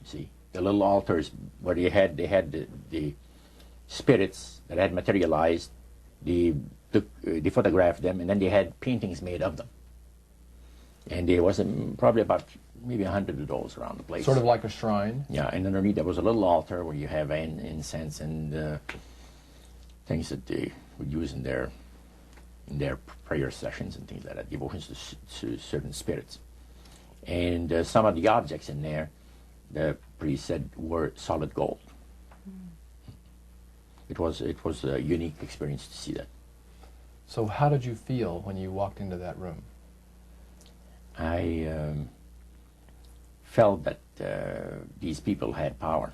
You see, the little altars where they had the spirits that had materialized, they photographed them, and then they had paintings made of them. And there was probably about maybe 100 of those around the place. Sort of like a shrine? Yeah, and underneath there was a little altar where you have incense and things that they would use in their prayer sessions and things like that, devotions to certain spirits. And some of the objects in there, the priest said, were solid gold. It was a unique experience to see that. So how did you feel when you walked into that room? I felt that these people had power,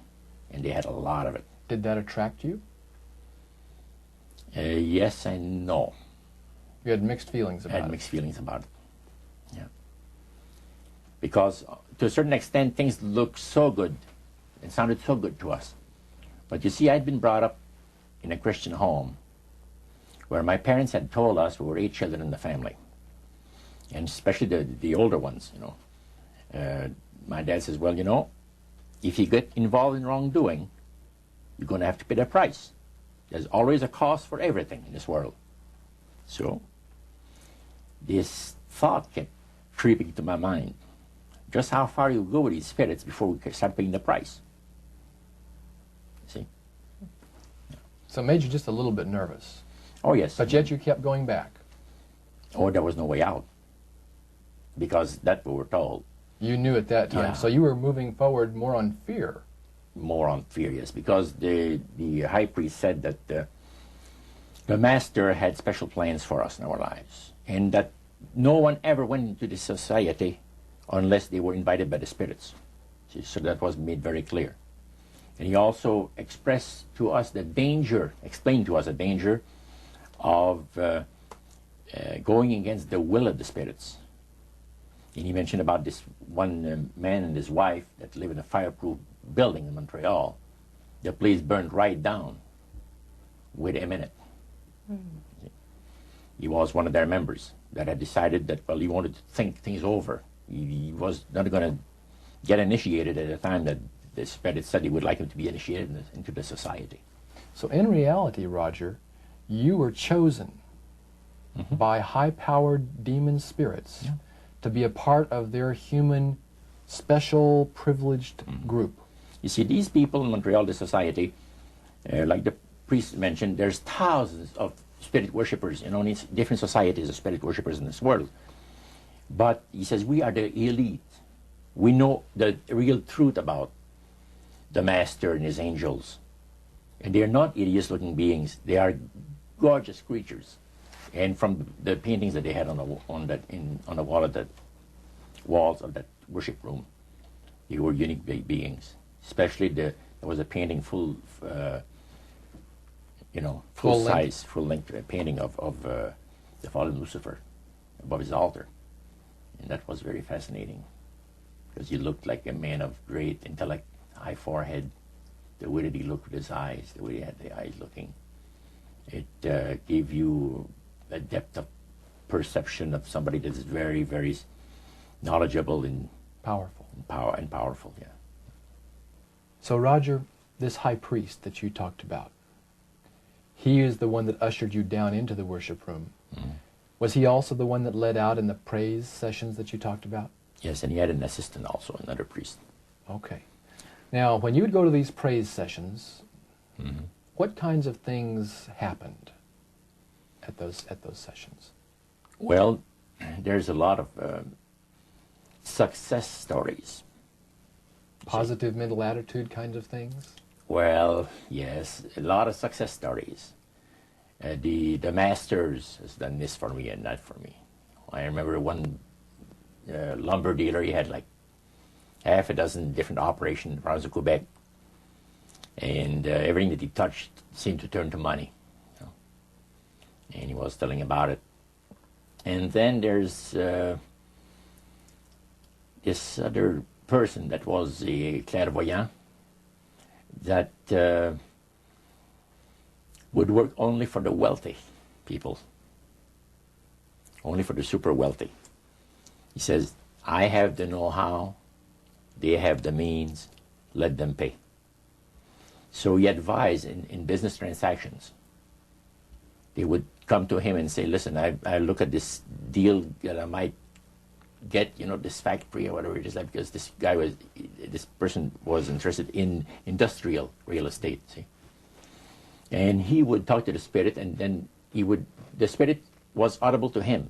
and they had a lot of it. Did that attract you? Yes and no. You had mixed feelings about it? I had mixed feelings about it, yeah. Because to a certain extent, things looked so good and sounded so good to us. But you see, I'd been brought up in a Christian home where my parents had told us we were 8 children in the family. And especially the older ones, you know. My dad says, well, you know, if you get involved in wrongdoing, you're going to have to pay the price. There's always a cost for everything in this world. So this thought kept creeping to my mind. Just how far you go with these spirits before we start paying the price. See? So it made you just a little bit nervous. Oh, yes. But yet you kept going back. Oh, there was no way out. Because that's what we were told. You knew at that time. Yeah. So you were moving forward more on fear. More on fear, yes. Because the high priest said that the master had special plans for us in our lives. And that no one ever went into this society unless they were invited by the spirits. See, so that was made very clear. And he also expressed to us the danger, explained to us the danger of going against the will of the spirits. And he mentioned about this one man and his wife that live in a fireproof building in Montreal. The place burned right down within a minute. He was one of their members that had decided that, well, he wanted to think things over. He was not going to get initiated at a time that the spirit said he would like him to be initiated into the society. So in reality, Roger, you were chosen by high-powered demon spirits to be a part of their human, special, privileged group. You see, these people in Montreal, the society, like the priest mentioned, there's thousands of spirit worshippers in only different societies of spirit worshippers in this world. But he says, we are the elite. We know the real truth about the Master and his angels. And they are not hideous-looking beings. They are gorgeous creatures. And from the paintings that they had on the wall of the walls of that worship room, they were unique beings. Especially there was a painting full size, full length painting of the fallen Lucifer above his altar, and that was very fascinating because he looked like a man of great intellect, high forehead, the way that he looked with his eyes, the way he had the eyes looking. It gave you a depth of perception of somebody that is very, very knowledgeable and powerful. Yeah. So Roger, this high priest that you talked about, he is the one that ushered you down into the worship room. Was he also the one that led out in the praise sessions that you talked about? Yes, and he had an assistant also, another priest. Okay. Now, when you would go to these praise sessions, what kinds of things happened at those sessions? Well, there's a lot of success stories. Positive mental attitude kinds of things? Well, yes, a lot of success stories. The masters has done this for me and that for me. I remember one lumber dealer, he had like half a dozen different operations in the province of Quebec, and everything that he touched seemed to turn to money. You know? And he was telling about it. And then there's this other person that was a clairvoyant that would work only for the wealthy people, only for the super wealthy. He says, I have the know-how, they have the means, let them pay. So he advised in business transactions. They would come to him and say, listen, I look at this deal that I might get, this factory or whatever it is, like, because this person was interested in industrial real estate, see. And he would talk to the spirit, and then the spirit was audible to him.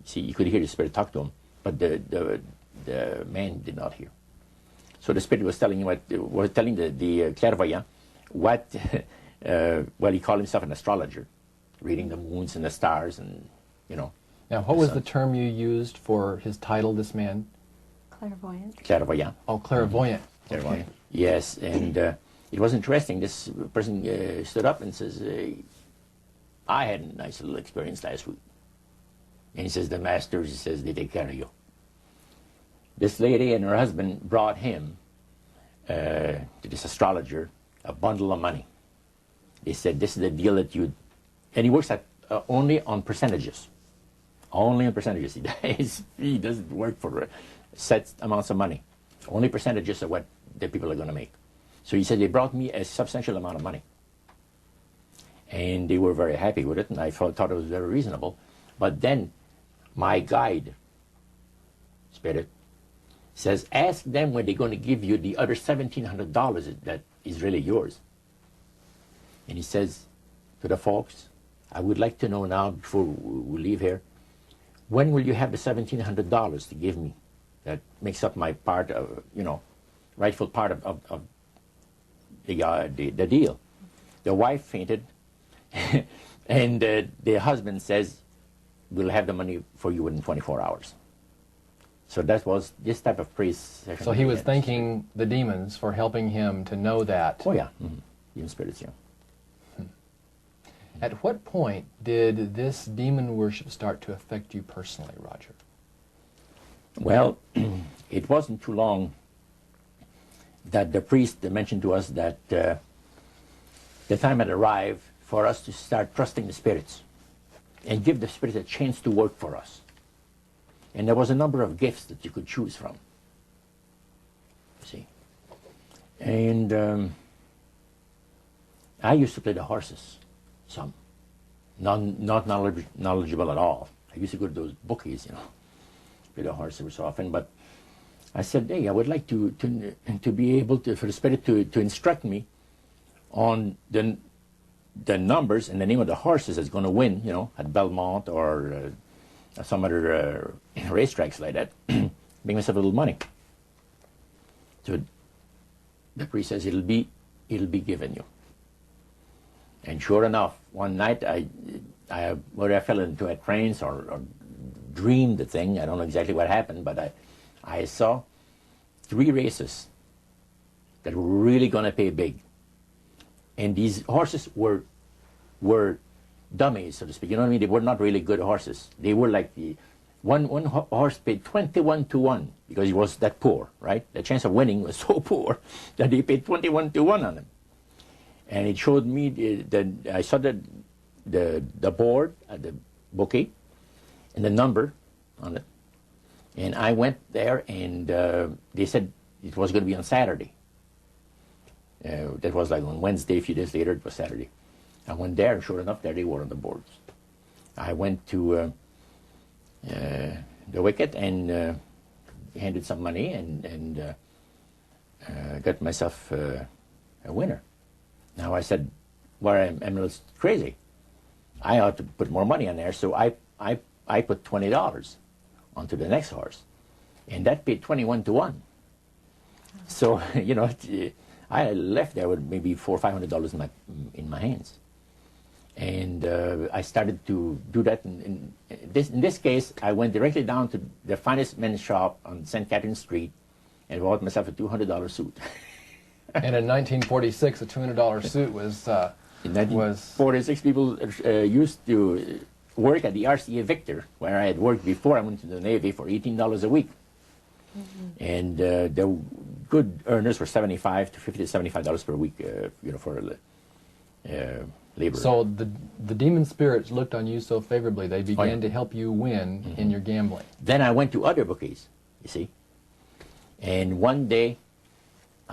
See, you could hear the spirit talk to him, but the man did not hear. So the spirit was telling the clairvoyant what, well, he called himself an astrologer, reading the moons and the stars and, Now, what was the term you used for his title, this man? Clairvoyant. Clairvoyant. Oh, clairvoyant. Clairvoyant. Okay. Yes, and it was interesting. This person stood up and says, I had a nice little experience last week. And he says, the masters, he says, they take care of you. This lady and her husband brought him, to this astrologer, a bundle of money. They said, this is the deal that you... And he works at only on percentages. Only on percentages. He doesn't work for set amounts of money. Only percentages of what the people are going to make. So he said, they brought me a substantial amount of money. And they were very happy with it, and I thought it was very reasonable. But then my guide, spirit, says, ask them when they're going to give you the other $1,700 that is really yours. And he says to the folks, I would like to know now, before we leave here, when will you have the $1,700 to give me? That makes up my part of, rightful part of the deal. The wife fainted, and the husband says, we'll have the money for you within 24 hours. So that was this type of praise session. So he was thanking the demons for helping him to know that. Oh, yeah. Mm-hmm. Even spirits, yeah. At what point did this demon worship start to affect you personally, Roger? Well, it wasn't too long that the priest mentioned to us that the time had arrived for us to start trusting the spirits and give the spirits a chance to work for us. And there was a number of gifts that you could choose from. You see. And I used to play the horses, some. Not knowledgeable at all. I used to go to those bookies, play the horse every so often. But I said, hey, I would like to be able to, for the spirit to instruct me on the numbers and the name of the horses that's going to win, at Belmont or some other racetracks like that. Make myself a little money. So the priest says, it'll be given you. And sure enough, one night whether I fell into a trance or dreamed the thing, I don't know exactly what happened, but I saw 3 races that were really going to pay big. And these horses were dummies, so to speak. You know what I mean? They were not really good horses. They were like one horse paid 21 to 1 because he was that poor, right? The chance of winning was so poor that they paid 21 to 1 on him. And it showed me I saw the board at the bookie and the number on it. And I went there, and they said it was going to be on Saturday. That was like on Wednesday. A few days later, it was Saturday. I went there, and sure enough, there they were on the boards. I went to the wicket and handed some money and got myself a winner. Now I said, well, I'm a little crazy. I ought to put more money on there, so I put $20 onto the next horse, and that paid 21 to 1. So I left there with maybe $400 or $500 in my hands, and I started to do that. In this case, I went directly down to the finest men's shop on St. Catherine Street, and bought myself a $200 suit. And in 1946, a $200 suit was... In 1946, people used to work at the RCA Victor, where I had worked before I went to the Navy, for $18 a week. Mm-hmm. And the good earners were $75 to $50 to $75 per week, for labor. So the demon spirits looked on you so favorably, they began to help you win in your gambling. Then I went to other bookies, you see. And one day,